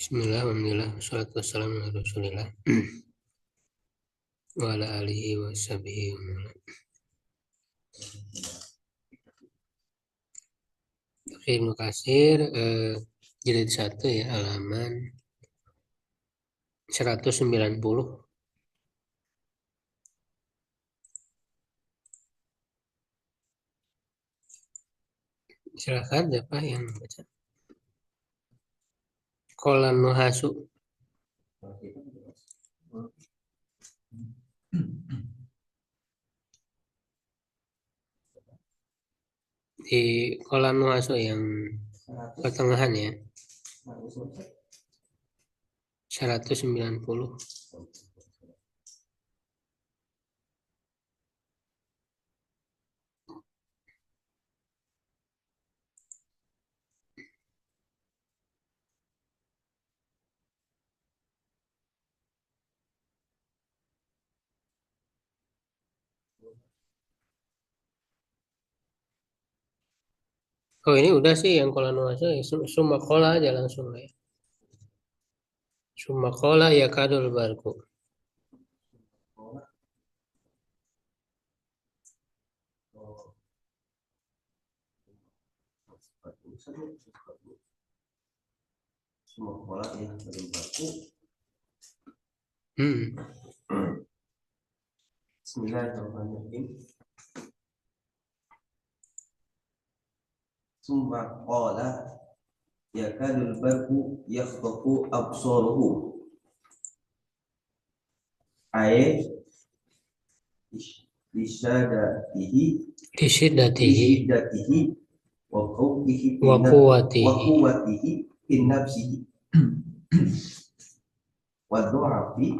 Bismillah, alhamdulillah, wassalatu wassalamu ala rasulillah wa ala alihi wa sahbihi wa man wala. Ibnu Katsir, jilid 1 ya, halaman 190. Silakan siapa yang baca. Qala nuhasu. Di qala nuhasu yang pertengahan ya, 190. Oh, ini udah sih yang qala nuhasu ya, summa qala aja langsung ya. Summa qala ya kadul barku. Bismillahirrahmanirrahim. Summa qala yakadul barqu yakhtafu absaruhu ay lisyadatihi Disiddatihi wa quwwatihi wa quwwatihi fi nafsihi wa du'afi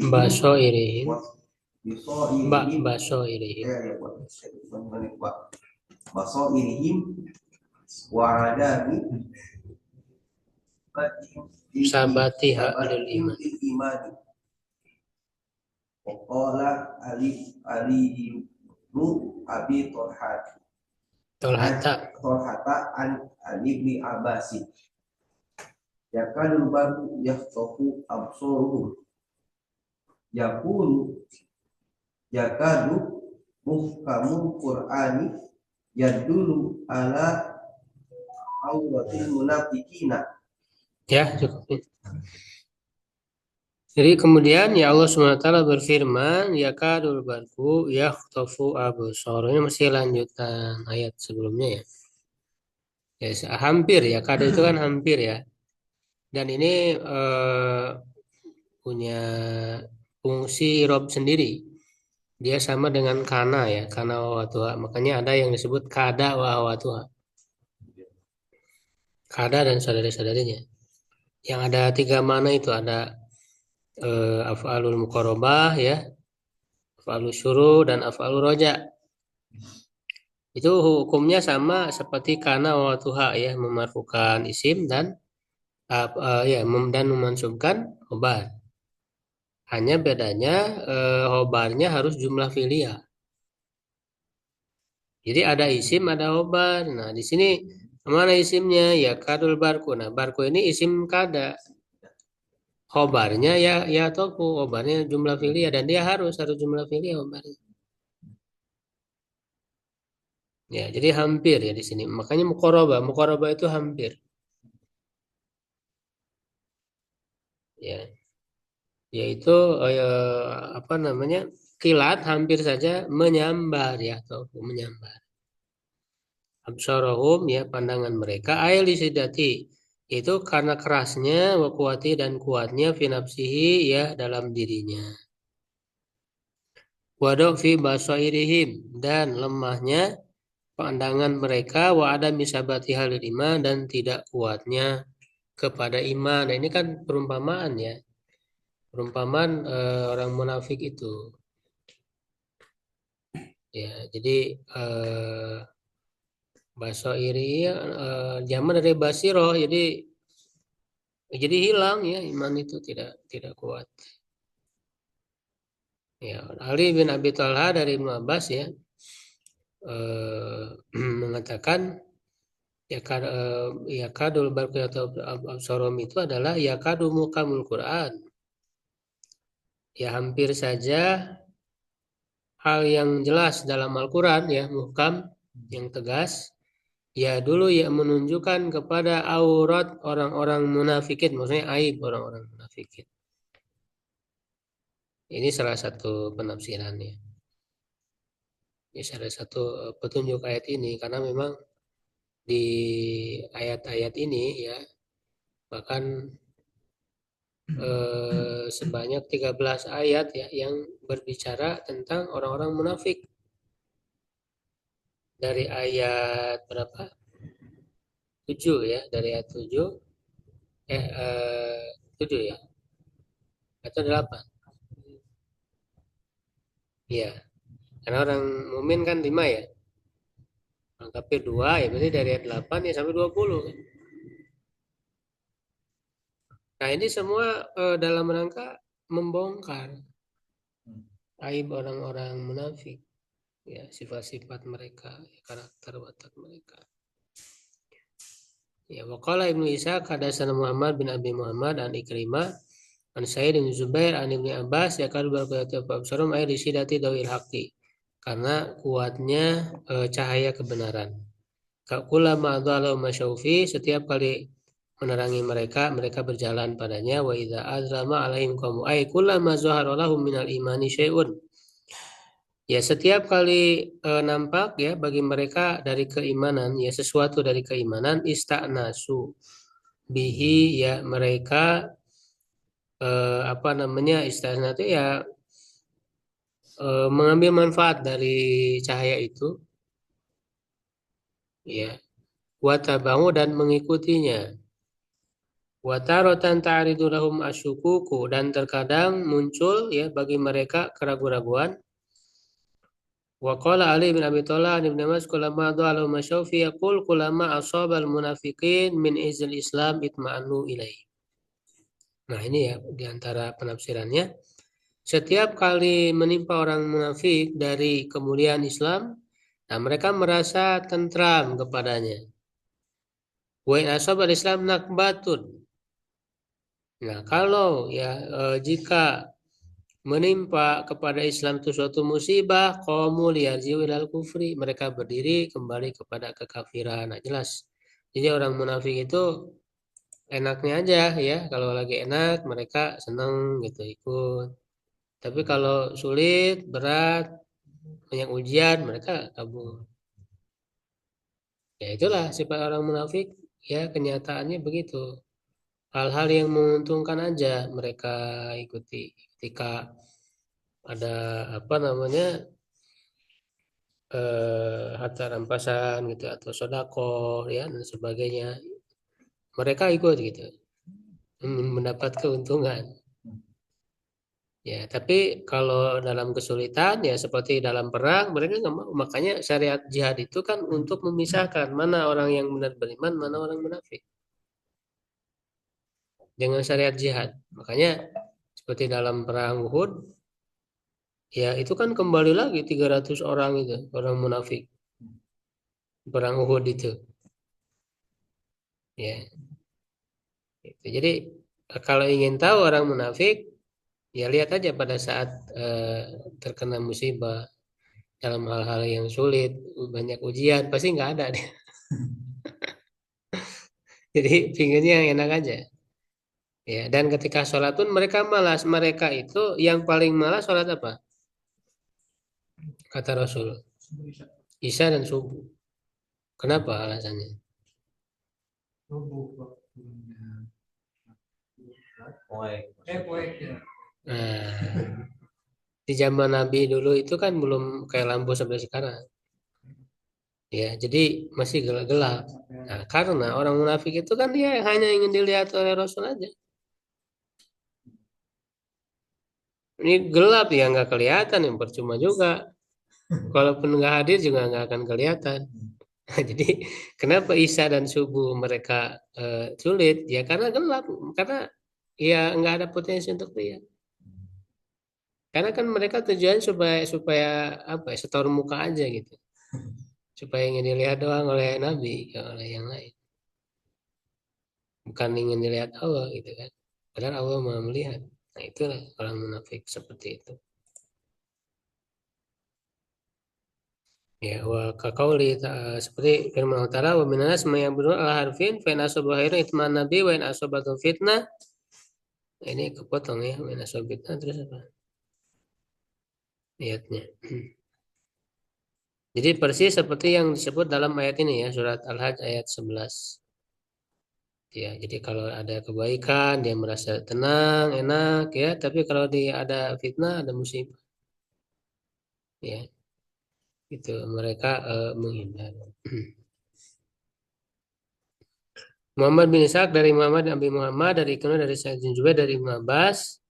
basoirihim bisairihim basoirihim basairihim wa adami sabatiha lil iman. imani wa qala ali nu abi Tolhata Tolhata an ibni Abbasin yakadul baru yakhtafu absaruhum yakadu muhkamul Qur'ani yadulu ala auratil munafiqina. ya, cukup. Jadi kemudian ya Allah SWT berfirman yakadul barku yakhtafu absar. Ini masih lanjutan ayat sebelumnya ya. Ya, hampir ya, kada itu kan hampir ya. Dan ini punya fungsi rob sendiri. Dia sama dengan kana ya, kana wa watuha. Makanya ada yang disebut kada wa watuha. Kada dan saudara-saudaranya. Yang ada 3 mana itu ada af'alul muqarabah ya, af'alul syuru dan af'alul roja. Itu hukumnya sama seperti kana wa watuha ya, memarfukan isim dan dan memansubkan khobar. Hanya bedanya khobarnya harus jumlah fi'liyah. Jadi ada isim, ada khobar. Nah, di sini mana isimnya? Ya kadul barku. Nah, barku ini isim kada. Khobarnya ya toku. Khobarnya jumlah fi'liyah dan dia harus jumlah fi'liyah khobarnya. Ya, jadi hampir ya di sini. Makanya muqarabah itu hampir. Ya, yaitu apa namanya? Kilat hampir saja menyambar ya, atau menyambar. Absarahum ya, pandangan mereka ayat lisidati itu karena kerasnya wa kuwati dan kuatnya fi nafsihi ya dalam dirinya. Wa fi basairihim dan lemahnya pandangan mereka wa ada misabati halil iman dan tidak kuatnya kepada iman. Nah, ini kan perumpamaan ya. Perumpamaan orang munafik itu. Ya, jadi basairi ya, zaman dari basiro jadi hilang ya, iman itu tidak kuat. Ya, Ali bin Abi Thalha dari Ibnu Abbas ya mengatakan yakadul barqu atau absarom itu adalah yakadu mukamul Quran. Ya hampir saja hal yang jelas dalam Al-Quran ya muhkam yang tegas ya dulu ya menunjukkan kepada aurat orang-orang munafikin, maksudnya aib orang-orang munafikin. Ini salah satu penafsirannya. Ini salah satu petunjuk ayat ini karena memang di ayat-ayat ini ya bahkan sebanyak 13 ayat ya yang berbicara tentang orang-orang munafik. Dari ayat berapa? 7 ya, dari ayat 7 7 ya atau 8. Iya, karena orang mukmin kan 5 ya. Orang kafir 2 ya, berarti dari ayat 8 ya sampai 20 kan. Nah, ini semua dalam rangka membongkar aib orang-orang munafik, ya sifat-sifat mereka, ya, karakter watak mereka. Ya, waqala Ibnu Ishaq hadatsana Muhammad bin Abi Muhammad an Ikrimah an Sa'id bin Zubair an Ibnu Abbas ya kal barqatu absarum ay risidati dawil haqqi. Karena kuatnya cahaya kebenaran. Kulama adzalu masyaufi, setiap kali menerangi mereka, mereka berjalan padanya. Wa idza azlama alaihim qaum ay kullama zahara lahum minal imani syai'un. Ya setiap kali nampak ya bagi mereka dari keimanan ya sesuatu dari keimanan istanasu bihi ya mereka apa namanya istana itu ya mengambil manfaat dari cahaya itu ya watabangu dan mengikutinya watarotan ta'ridu lahum asyukuku dan terkadang muncul ya bagi mereka keraguan-raguan. Wa qala Ali bin Abi Thalib ibn Mas kulama dhalu masyaufi yaqul kulama asabal munafiqin min izil Islam itma'annu ilai. Nah ini ya diantara penafsirannya. Setiap kali menimpa orang munafik dari kemuliaan Islam, nah mereka merasa tentram kepadanya. Wa in asabal Islam nakbatun. Nah kalau ya jika menimpa kepada Islam itu suatu musibah, qamu liyarji'u ilal kufri, mereka berdiri kembali kepada kekafiran. Nah, jelas. Jadi orang munafik itu enaknya aja ya, kalau lagi enak mereka senang gitu ikut. Tapi kalau sulit, berat, banyak ujian mereka kabur. Ya itulah sifat orang munafik, ya kenyataannya begitu. Hal-hal yang menguntungkan aja mereka ikuti. Ketika ada apa namanya harta rampasan gitu atau sodako ya dan sebagainya mereka ikut gitu mendapat keuntungan ya tapi kalau dalam kesulitan ya seperti dalam perang mereka nggak mau makanya syariat jihad itu kan untuk memisahkan mana orang yang benar beriman mana orang munafik dengan syariat jihad makanya seperti dalam perang Uhud ya itu kan kembali lagi 300 orang itu orang munafik perang Uhud itu ya gitu. Jadi kalau ingin tahu orang munafik, ya lihat aja pada saat terkena musibah dalam hal-hal yang sulit, banyak ujian, pasti nggak ada deh. Jadi pinginnya yang enak aja. Ya, dan ketika sholat pun mereka malas. Mereka itu yang paling malas sholat apa? Kata Rasul. Isya dan subuh. Kenapa alasannya? Nah, di zaman Nabi dulu itu kan belum kayak lampu sampai sekarang. Ya, jadi masih gelap-gelap. Nah, karena orang munafik itu kan dia hanya ingin dilihat oleh Rasul aja. Ini gelap ya nggak kelihatan, yang percuma juga. Kalaupun nggak hadir juga nggak akan kelihatan. Nah, jadi kenapa Isya dan subuh mereka sulit? Ya karena gelap, karena ya nggak ada potensi untuk lihat. Karena kan mereka tujuan supaya supaya apa? Ya, setor muka aja gitu. supaya ingin dilihat doang oleh Nabi, ya oleh yang lain. Bukan ingin dilihat Allah gitu kan. Padahal Allah Maha melihat. Nah, itulah orang munafik seperti itu. Ya, wa kaqauli seperti firman Allah Ta'ala wa minan nas may ya'budu ala harfin fa in asaba khairan itman nabi wa in asabatu fitnah. Nah, ini kepotong ya, wa in asaba fitnah terus apa? Ayatnya. Jadi persis seperti yang disebut dalam ayat ini ya, surat Al-Hajj ayat 11. Ya, jadi kalau ada kebaikan dia merasa tenang, enak ya, tapi kalau dia ada fitnah, ada musibah, ya, itu mereka menghindar. Muhammad bin Ishaq dari Muhammad Nabi Muhammad dari Ibnu dari Sa'id bin Jubair dari Ibnu Abbas.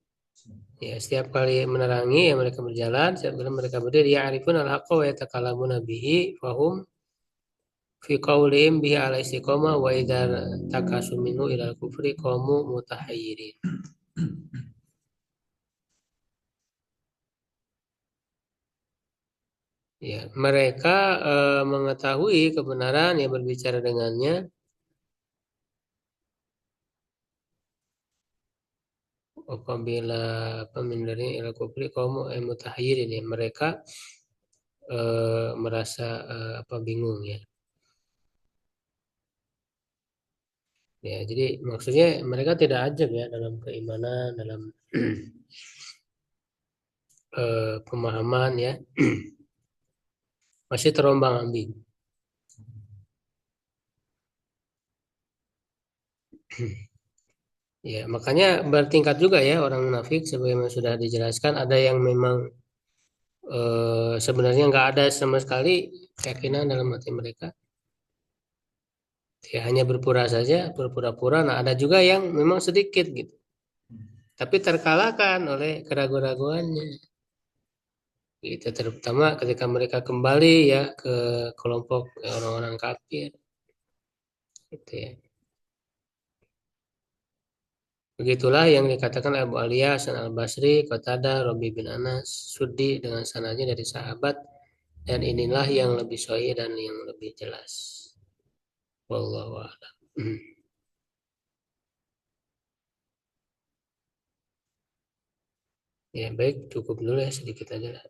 Ya, setiap kali menerangi ya mereka berjalan, setiap kali mereka berdiri ya arifun al-haqqa wa yatakalamuna bihi fahum fi qaulihim bihi ala istiqamah wa idza takasu minhu ila kufri qamu mutahayyirin. Ya, mereka mengetahui kebenaran yang berbicara dengannya apabila pemindari ila kufri qamu mutahayyirin ya mereka merasa apa bingung ya. Ya, jadi maksudnya mereka tidak ajab ya dalam keimanan, dalam pemahaman ya, masih terombang-ambing. Ya, makanya bertingkat juga ya orang munafik sebagaimana sudah dijelaskan. Ada yang memang sebenarnya nggak ada sama sekali keyakinan dalam hati mereka. Ya, hanya berpura saja, berpura-pura. Nah, ada juga yang memang sedikit gitu, tapi terkalahkan oleh keraguan-raguannya. Itu terutama ketika mereka kembali ya ke kelompok orang-orang kafir. Gitu ya. Begitulah yang dikatakan Abu Aliyah, Hasan al-Basri, Qatadah, Rabi bin Anas, Suddi dengan sanadnya dari sahabat dan inilah yang lebih sahih dan yang lebih jelas. Wallahu a'lam. Ya baik, cukup dulu ya sedikit aja lah.